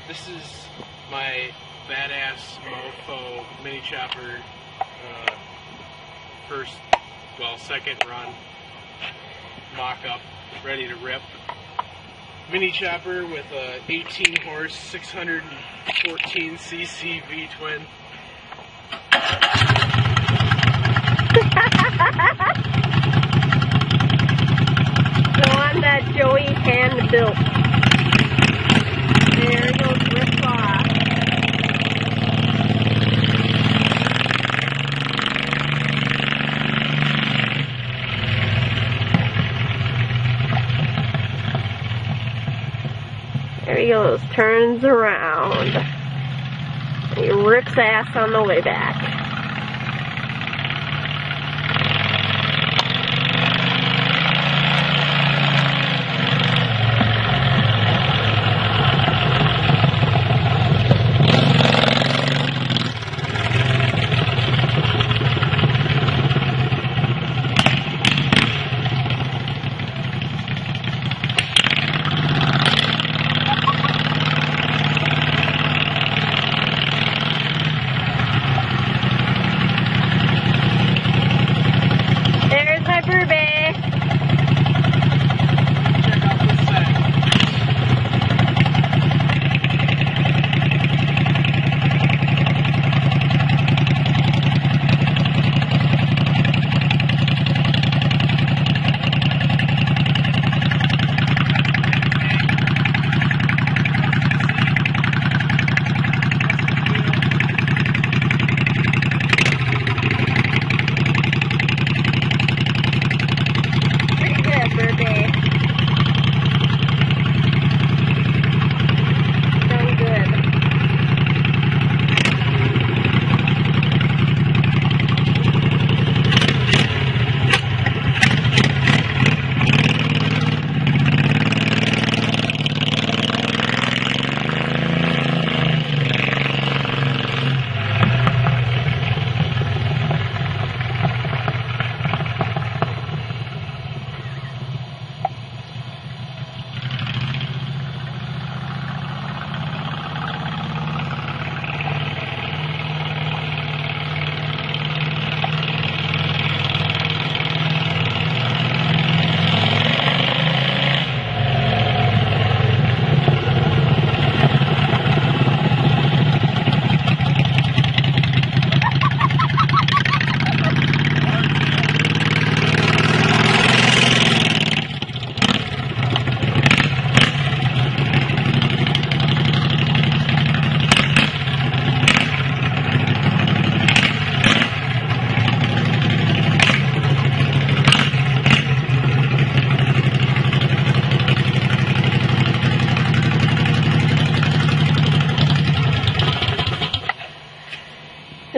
This is my badass mofo mini chopper second run mock-up, ready to rip. Mini chopper with a 18 horse, 614 cc V-twin. The one that Joey hand built. There goes Rick Law. There he goes, turns around. He rips ass on the way back.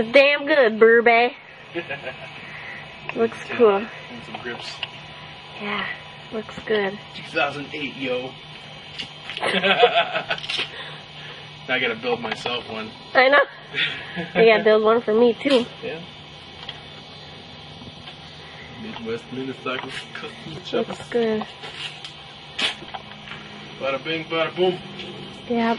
It's damn good, Burby. Looks cool. And some grips. Yeah, looks good. 2008, yo. I gotta build myself one. I know. I gotta build one for me too. Yeah. Midwest Minnesota custom choppers. Looks good. Bada bing, bada boom. Yep.